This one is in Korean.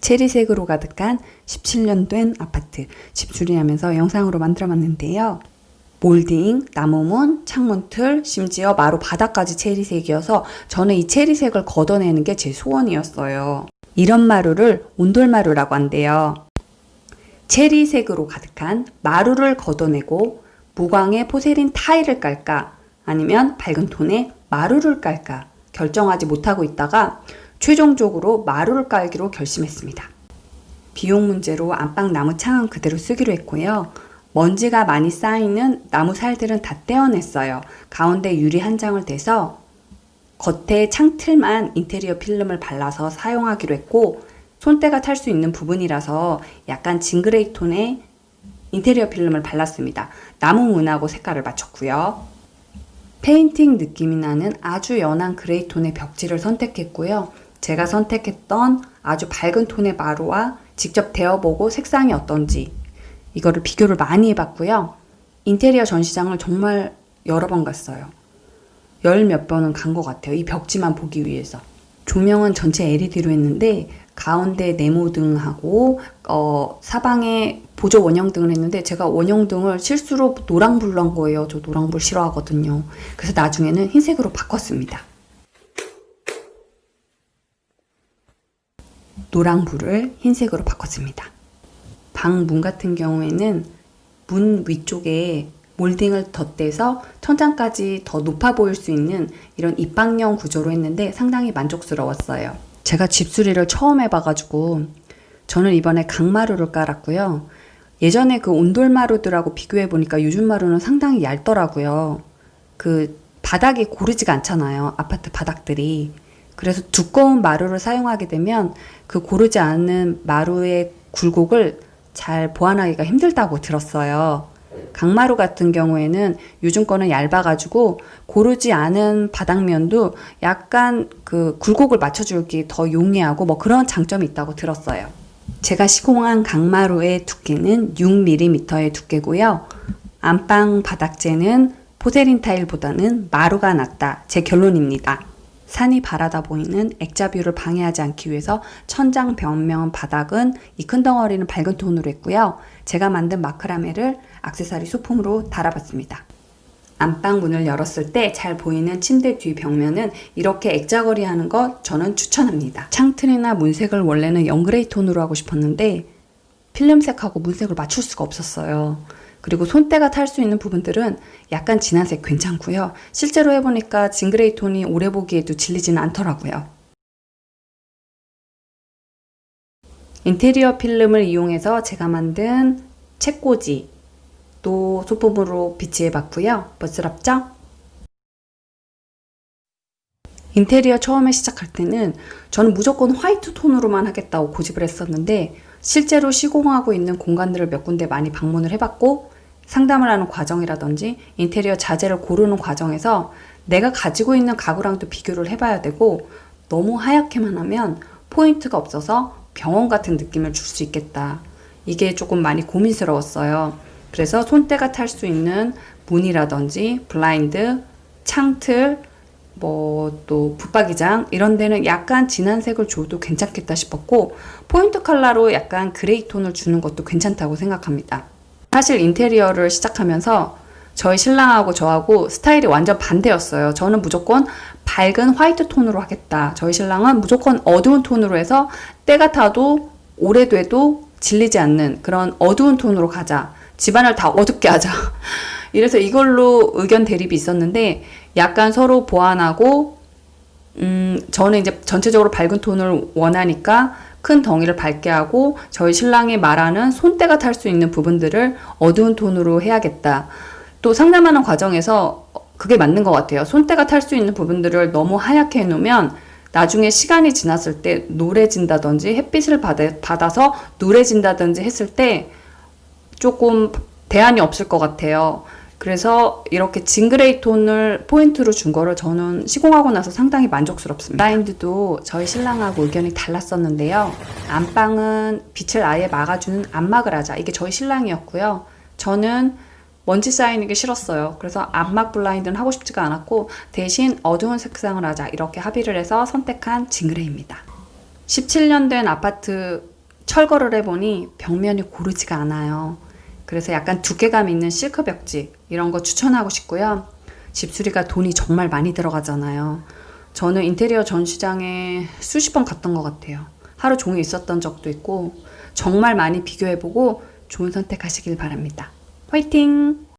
체리색으로 가득한 17년 된 아파트 집수리하면서 영상으로 만들어봤는데요. 몰딩, 나무문, 창문틀, 심지어 마루 바닥까지 체리색이어서 저는 이 체리색을 걷어내는 게 제 소원이었어요. 이런 마루를 온돌마루라고 한대요. 체리색으로 가득한 마루를 걷어내고 무광의 포세린 타일을 깔까 아니면 밝은 톤의 마루를 깔까 결정하지 못하고 있다가 최종적으로 마루를 깔기로 결심했습니다. 비용 문제로 안방 나무 창은 그대로 쓰기로 했고요. 먼지가 많이 쌓이는 나무 살들은 다 떼어냈어요. 가운데 유리 한 장을 대서 겉에 창틀만 인테리어 필름을 발라서 사용하기로 했고, 손때가 탈 수 있는 부분이라서 약간 징그레이 톤의 인테리어 필름을 발랐습니다. 나무 문하고 색깔을 맞췄고요. 페인팅 느낌이 나는 아주 연한 그레이 톤의 벽지를 선택했고요. 제가 선택했던 아주 밝은 톤의 마루와 직접 데워보고 색상이 어떤지 이거를 비교를 많이 해봤고요. 인테리어 전시장을 정말 여러 번 갔어요. 열 몇 번은 간 것 같아요. 이 벽지만 보기 위해서. 조명은 전체 LED로 했는데 가운데 네모등하고 사방에 보조 원형등을 했는데 제가 원형등을 실수로 노랑불로 한 거예요. 저 노랑불 싫어하거든요. 그래서 나중에는 흰색으로 바꿨습니다. 노랑불을 흰색으로 바꿨습니다. 방 문 같은 경우에는 문 위쪽에 몰딩을 덧대서 천장까지 더 높아 보일 수 있는 이런 입방형 구조로 했는데 상당히 만족스러웠어요. 제가 집수리를 처음 해봐가지고 저는 이번에 강마루를 깔았고요. 예전에 그 온돌마루들하고 비교해보니까 요즘 마루는 상당히 얇더라고요. 그 바닥이 고르지가 않잖아요. 아파트 바닥들이. 그래서 두꺼운 마루를 사용하게 되면 그 고르지 않은 마루의 굴곡을 잘 보완하기가 힘들다고 들었어요. 강마루 같은 경우에는 요즘 거는 얇아가지고 고르지 않은 바닥면도 약간 그 굴곡을 맞춰주기 더 용이하고 뭐 그런 장점이 있다고 들었어요. 제가 시공한 강마루의 두께는 6mm의 두께고요. 안방 바닥재는 포세린 타일보다는 마루가 낫다. 제 결론입니다. 산이 바라다 보이는 액자뷰를 방해하지 않기 위해서 천장, 벽면, 바닥은 이 큰 덩어리는 밝은 톤으로 했고요. 제가 만든 마크라메를 액세서리 소품으로 달아봤습니다. 안방 문을 열었을 때 잘 보이는 침대 뒤 벽면은 이렇게 액자걸이 하는 거 저는 추천합니다. 창틀이나 문색을 원래는 영그레이 톤으로 하고 싶었는데 필름색하고 문색을 맞출 수가 없었어요. 그리고 손때가 탈 수 있는 부분들은 약간 진한색 괜찮고요. 실제로 해보니까 징그레이 톤이 오래 보기에도 질리지는 않더라고요. 인테리어 필름을 이용해서 제가 만든 책꽂이 또 소품으로 비치해봤고요. 멋스럽죠? 인테리어 처음에 시작할 때는 저는 무조건 화이트 톤으로만 하겠다고 고집을 했었는데 실제로 시공하고 있는 공간들을 몇 군데 많이 방문을 해봤고 상담을 하는 과정이라든지 인테리어 자재를 고르는 과정에서 내가 가지고 있는 가구랑도 비교를 해봐야 되고 너무 하얗게만 하면 포인트가 없어서 병원 같은 느낌을 줄 수 있겠다. 이게 조금 많이 고민스러웠어요. 그래서 손때가 탈 수 있는 문이라든지 블라인드, 창틀, 또 붙박이장 이런 데는 약간 진한 색을 줘도 괜찮겠다 싶었고 포인트 컬러로 약간 그레이 톤을 주는 것도 괜찮다고 생각합니다. 사실 인테리어를 시작하면서 저희 신랑하고 저하고 스타일이 완전 반대였어요. 저는 무조건 밝은 화이트 톤으로 하겠다. 저희 신랑은 무조건 어두운 톤으로 해서 때가 타도 오래돼도 질리지 않는 그런 어두운 톤으로 가자. 집안을 다 어둡게 하자. 이래서 이걸로 의견 대립이 있었는데 약간 서로 보완하고 저는 이제 전체적으로 밝은 톤을 원하니까 큰 덩이를 밝게 하고 저희 신랑이 말하는 손때가 탈 수 있는 부분들을 어두운 톤으로 해야겠다. 또 상담하는 과정에서 그게 맞는 것 같아요. 손때가 탈 수 있는 부분들을 너무 하얗게 해놓으면 나중에 시간이 지났을 때 노래진다든지 햇빛을 받아서 노래진다든지 했을 때 조금 대안이 없을 것 같아요. 그래서 이렇게 징그레이 톤을 포인트로 준 거를 저는 시공하고 나서 상당히 만족스럽습니다. 블라인드도 저희 신랑하고 의견이 달랐었는데요. 안방은 빛을 아예 막아주는 안막을 하자. 이게 저희 신랑이었고요. 저는 먼지 쌓이는 게 싫었어요. 그래서 안막 블라인드는 하고 싶지가 않았고 대신 어두운 색상을 하자. 이렇게 합의를 해서 선택한 징그레이입니다. 17년 된 아파트 철거를 해보니 벽면이 고르지가 않아요. 그래서 약간 두께감 있는 실크 벽지 이런 거 추천하고 싶고요. 집수리가 돈이 정말 많이 들어가잖아요. 저는 인테리어 전시장에 수십 번 갔던 것 같아요. 하루 종일 있었던 적도 있고 정말 많이 비교해보고 좋은 선택하시길 바랍니다. 화이팅!